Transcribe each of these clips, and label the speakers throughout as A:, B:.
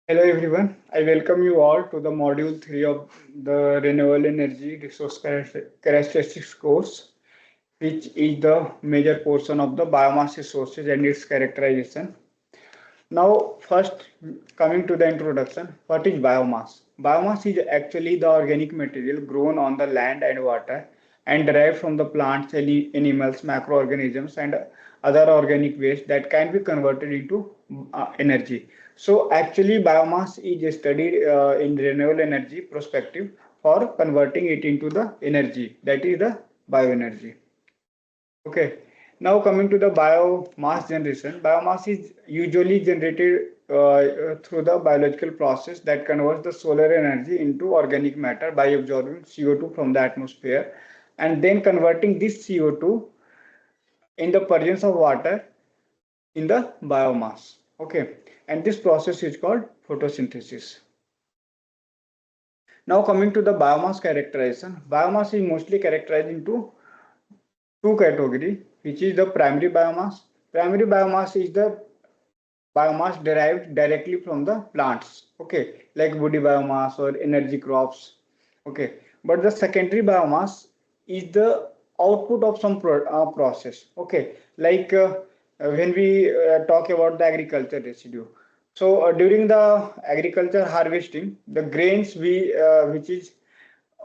A: Hello everyone, I welcome you all to the module 3 of the Renewable Energy Resource Characteristics course, which is the major portion of the biomass resources and its characterization. Now, first coming to the introduction, what is biomass? Biomass is actually the organic material grown on the land and water and derived from the plants, animals, microorganisms, and other organic waste that can be converted into energy. So, actually, biomass is studied in renewable energy perspective for converting it into the energy, that is the bioenergy. Okay, now coming to the biomass generation. Biomass is usually generated through the biological process that converts the solar energy into organic matter by absorbing CO2 from the atmosphere and then converting this CO2 in the presence of water in the biomass. Okay, and this process is called photosynthesis. Now coming to the biomass characterization. Biomass is mostly characterized into two categories, which is the primary biomass. Primary biomass is the biomass derived directly from the plants, okay, like woody biomass or energy crops, okay. But the secondary biomass is the output of some process, okay, like when we talk about the agriculture residue. So during the agriculture harvesting, the grains which is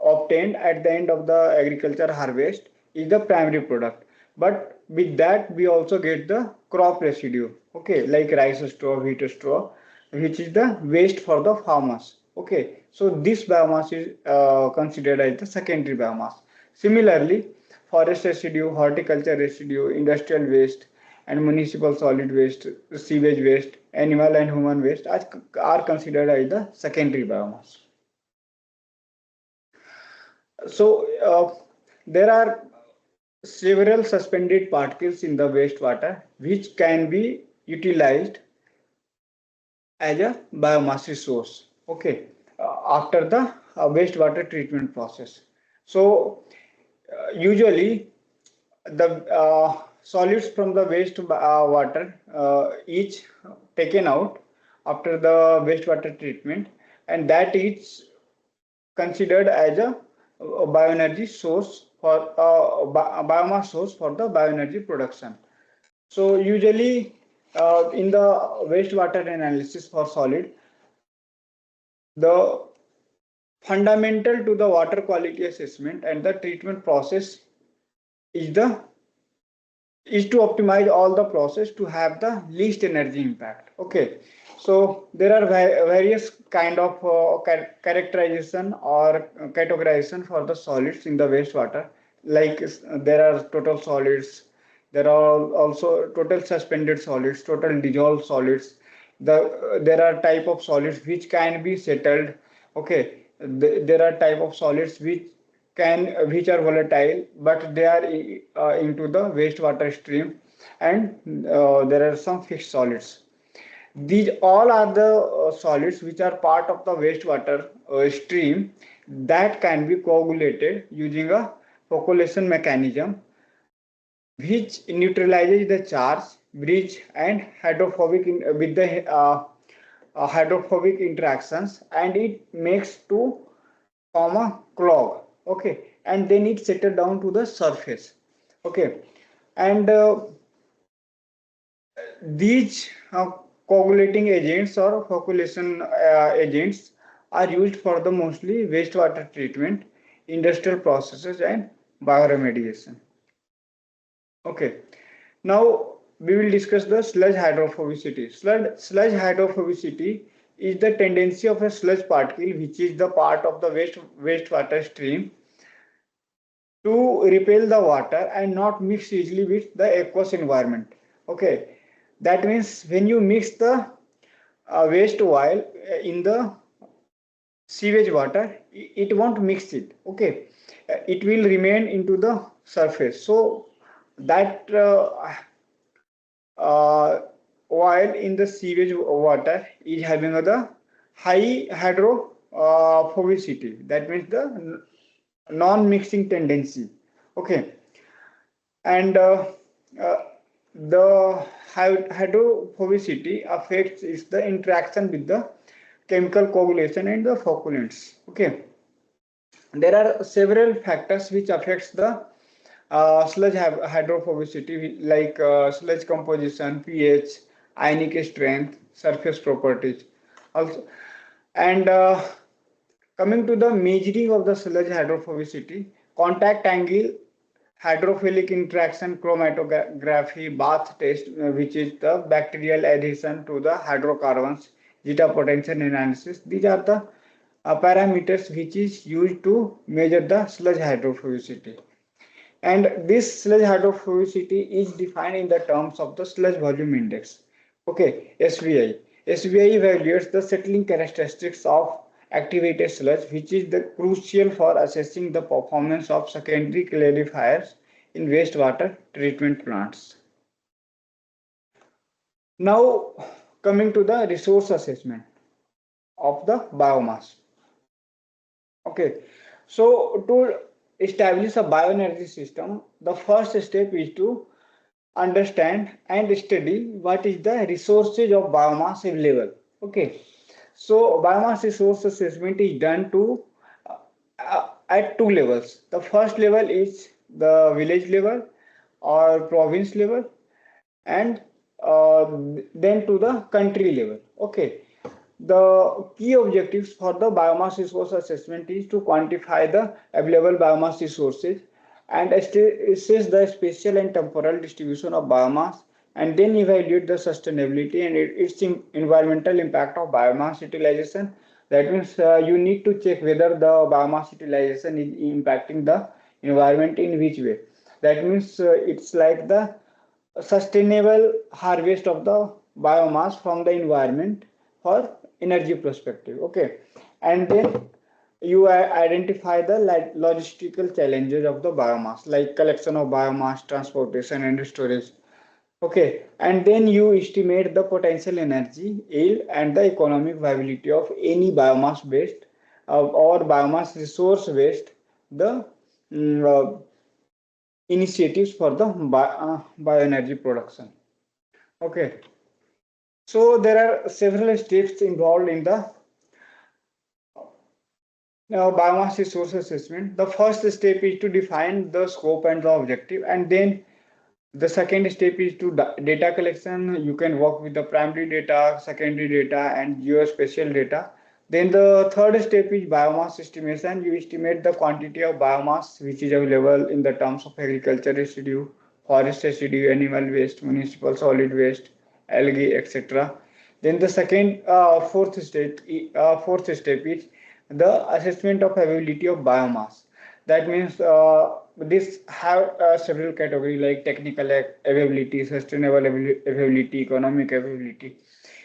A: obtained at the end of the agriculture harvest is the primary product, but with that we also get the crop residue, okay, like rice straw, wheat straw, which is the waste for the farmers, okay. So this biomass is considered as the secondary biomass. Similarly, forest residue, horticulture residue, industrial waste, and municipal solid waste, sewage waste, animal and human waste are considered as the secondary biomass. So there are several suspended particles in the wastewater which can be utilized as a biomass resource. Okay, after the wastewater treatment process. So usually the solids from the waste water is taken out after the wastewater treatment, and that is considered as a bioenergy source for a biomass source for the bioenergy production. So usually in the wastewater analysis for solid, the fundamental to the water quality assessment and the treatment process is the is to optimize all the process to have the least energy impact, okay. So there are various kind of characterization or categorization for the solids in the wastewater, like there are total solids, there are also total suspended solids, total dissolved solids, there are type of solids which can be settled, okay. There are type of solids which are volatile but they are into the wastewater stream, and there are some fixed solids. These all are the solids which are part of the wastewater stream that can be coagulated using a flocculation mechanism which neutralizes the charge, bridge, and hydrophobic with the hydrophobic interactions, and it makes to form a clog, okay, and then it settle down to the surface, okay. And these coagulating agents or flocculation agents are used for the mostly wastewater treatment, industrial processes, and bioremediation, okay. Now we will discuss the sludge hydrophobicity. Sludge hydrophobicity is the tendency of a sludge particle, which is the part of the wastewater stream, to repel the water and not mix easily with the aqueous environment. Okay, that means when you mix the waste oil in the sewage water, it won't mix it. Okay, it will remain into the surface. So that uh, oil in the sewage water is having the high hydrophobicity. That means the non-mixing tendency, okay. And uh, the hydrophobicity affects is the interaction with the chemical coagulation and the flocculants. Okay, there are several factors which affects the sludge hydrophobicity, like sludge composition, pH, ionic strength, surface properties. Also, and coming to the measuring of the sludge hydrophobicity, contact angle, hydrophilic interaction, chromatography, bath test, which is the bacterial adhesion to the hydrocarbons, zeta potential analysis. These are the parameters which is used to measure the sludge hydrophobicity. And this sludge hydrophobicity is defined in the terms of the sludge volume index. Okay, SVI. SVI evaluates the settling characteristics of activated sludge, which is the crucial for assessing the performance of secondary clarifiers in wastewater treatment plants. Now, coming to the resource assessment of the biomass. Okay, so to establish a bioenergy system, the first step is to understand and study what is the resources of biomass available. Okay, so biomass resource assessment is done to at two levels. The first level is the village level or province level, and uh, then to the country level. Okay, the key objectives for the biomass resource assessment is to quantify the available biomass resources and assess the spatial and temporal distribution of biomass, and then evaluate the sustainability and its environmental impact of biomass utilization. That means you need to check whether the biomass utilization is impacting the environment in which way. That means it's like the sustainable harvest of the biomass from the environment for energy perspective. Okay, and then you identify the logistical challenges of the biomass, like collection of biomass, transportation and storage. Okay, and then you estimate the potential energy yield and the economic viability of any biomass waste or biomass resource waste, the mm, initiatives for the bioenergy production. Okay, so there are several steps involved in the biomass resource assessment. The first step is to define the scope and the objective, and then the second step is to data collection. You can work with the primary data, secondary data, and geospatial data. Then the third step is biomass estimation. You estimate the quantity of biomass which is available in the terms of agriculture residue, forest residue, animal waste, municipal solid waste, algae, etc. Then the fourth step is the assessment of availability of biomass. That means this have several categories like technical availability, sustainable availability, economic availability.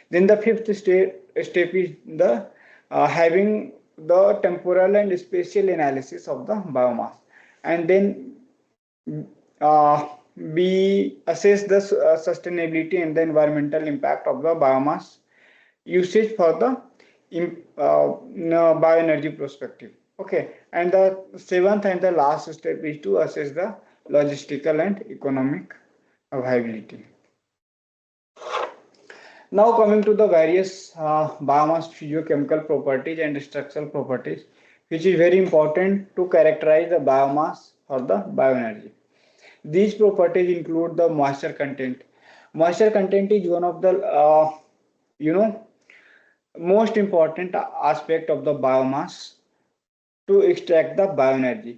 A: Then the step is the having the temporal and spatial analysis of the biomass, and then uh, we assess the sustainability and the environmental impact of the biomass usage for the bioenergy perspective. Okay, and the seventh and the last step is to assess the logistical and economic viability. Now coming to the various biomass physiochemical properties and structural properties, which is very important to characterize the biomass for the bioenergy. These properties include the moisture content. Moisture content is one of the you know most important aspect of the biomass to extract the bioenergy.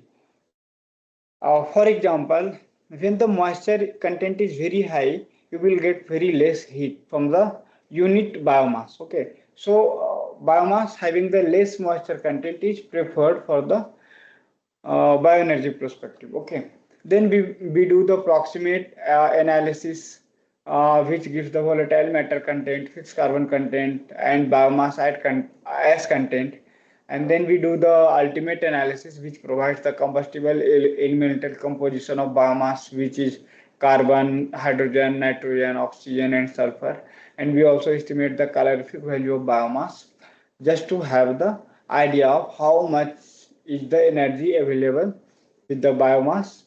A: For example, when the moisture content is very high, you will get very less heat from the unit biomass. Okay, so biomass having the less moisture content is preferred for the bioenergy perspective. Okay, then we do the proximate analysis, which gives the volatile matter content, fixed carbon content, and biomass as content. And then we do the ultimate analysis, which provides the combustible elemental composition of biomass, which is carbon, hydrogen, nitrogen, oxygen, and sulfur. And we also estimate the calorific value of biomass, just to have the idea of how much is the energy available with the biomass.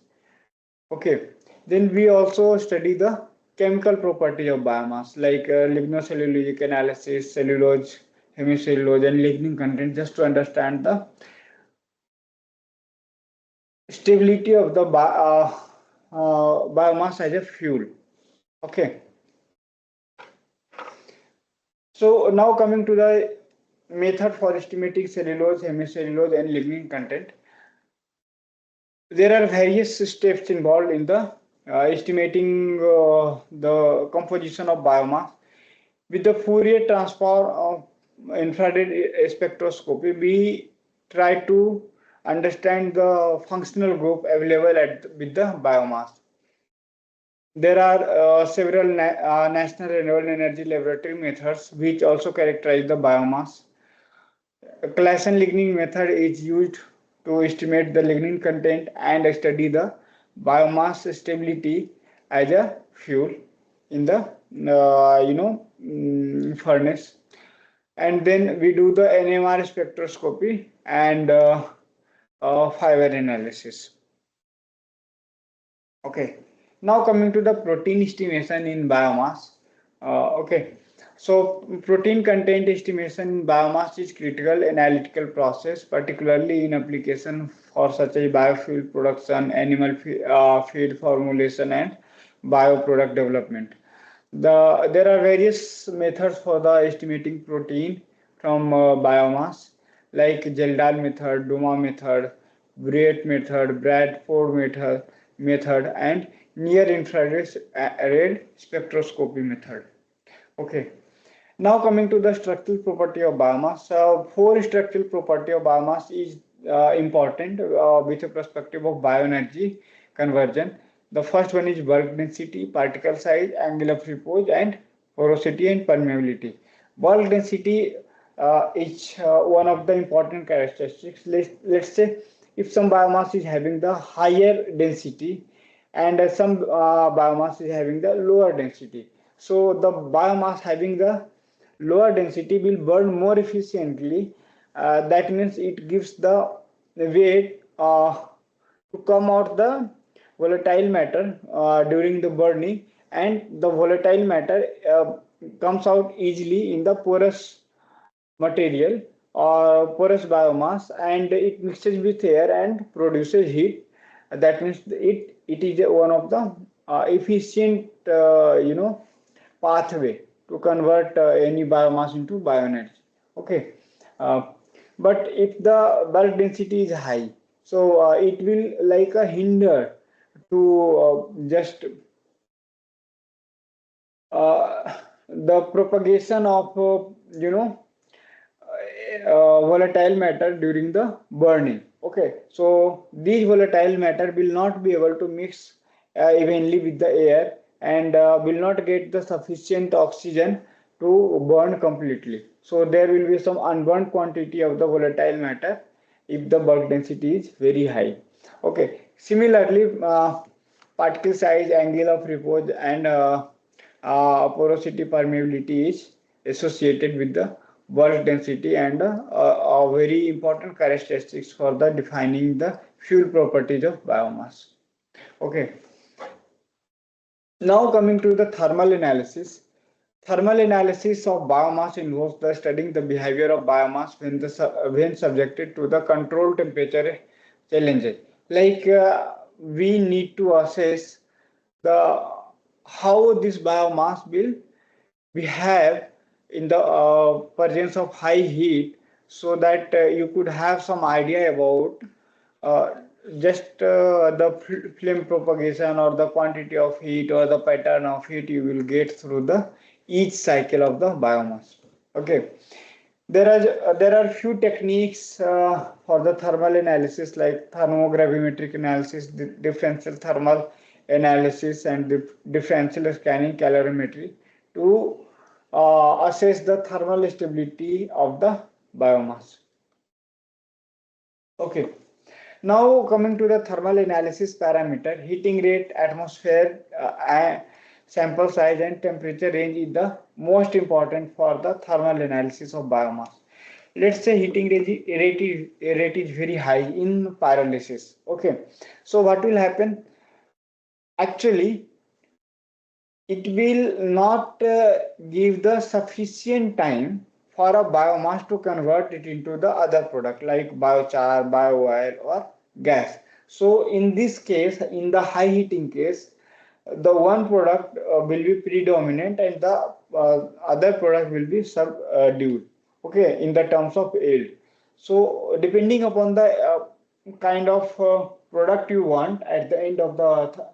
A: Okay, then we also study the chemical property of biomass, like lignocellulosic analysis, cellulose hemicellulose, and lignin content, just to understand the stability of the biomass as a fuel. Okay. So now coming to the method for estimating cellulose, hemicellulose, and lignin content. There are various steps involved in the estimating the composition of biomass. With the Fourier transform of infrared spectroscopy, we try to understand the functional group available with the biomass. There are several national renewable energy laboratory methods which also characterize the biomass. Classen lignin method is used to estimate the lignin content and study the biomass stability as a fuel in the furnace. And then we do the NMR spectroscopy and fiber analysis. Okay, now coming to the protein estimation in biomass. Okay, so protein content estimation in biomass is critical analytical process, particularly in application for such as biofuel production, animal feed formulation, and bioproduct development. There are various methods for the estimating protein from biomass, like Geldal method, Duma method, Briet method, Bradford method, and near infrared spectroscopy method. Okay. Now coming to the structural property of biomass. Four structural property of biomass is important with a perspective of bioenergy conversion. The first one is bulk density, particle size, angle of repose, and porosity and permeability. Bulk density is one of the important characteristics. Let's say if some biomass is having the higher density and some biomass is having the lower density. So the biomass having the lower density will burn more efficiently. That means it gives the weight to come out the volatile matter during the burning, and the volatile matter comes out easily in the porous material or porous biomass, and it mixes with air and produces heat. That means it is one of the efficient pathway to convert any biomass into bioenergy. Okay, uh, but if the bulk density is high, so it will like a hinder to just the propagation of volatile matter during the burning. Okay, so these volatile matter will not be able to mix evenly with the air and will not get the sufficient oxygen to burn completely. So there will be some unburned quantity of the volatile matter if the bulk density is very high. Okay, similarly, particle size, angle of repose, and porosity permeability is associated with the bulk density and a very important characteristics for the defining the fuel properties of biomass. Okay, now coming to the thermal analysis. Thermal analysis of biomass involves the studying the behavior of biomass when subjected to the controlled temperature challenges. Like we need to assess the how this biomass will behave in the presence of high heat, so that you could have some idea about uh, just the flame propagation or the quantity of heat or the pattern of heat you will get through the each cycle of the biomass. Okay, there are few techniques for the thermal analysis, like thermogravimetric analysis, differential thermal analysis, and differential scanning calorimetry to assess the thermal stability of the biomass. Okay, now coming to the thermal analysis parameter, heating rate, atmosphere, sample size, and temperature range is the most important for the thermal analysis of biomass. Let's say heating rate is very high in pyrolysis. Okay, so what will happen? Actually, it will not give the sufficient time for a biomass to convert it into the other product like biochar, bio oil or gas. So in this case, in the high heating case, the one product will be predominant and the other product will be subdued, okay, in the terms of yield. So depending upon the kind of product you want at the end of the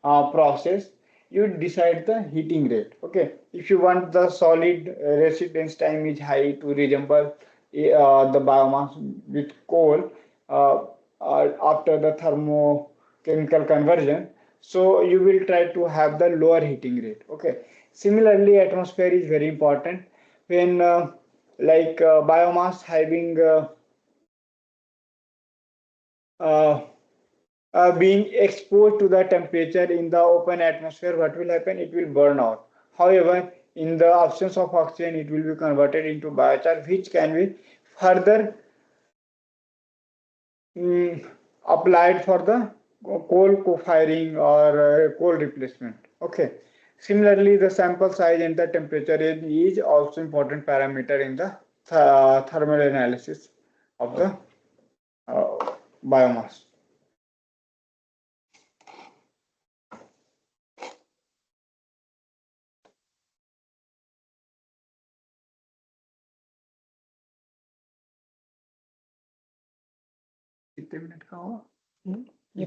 A: process, you decide the heating rate. Okay, if you want the solid residence time is high to resemble the biomass with coal uh, after the thermochemical conversion, so you will try to have the lower heating rate. Okay, similarly atmosphere is very important when biomass having uh, being exposed to the temperature in the open atmosphere, what will happen? It will burn out. However, in the absence of oxygen, it will be converted into biochar, which can be further mm, applied for the coal co-firing or coal replacement. Okay. Similarly, the sample size and the temperature is also important parameter in the thermal analysis of the biomass. कितने minute का हुआ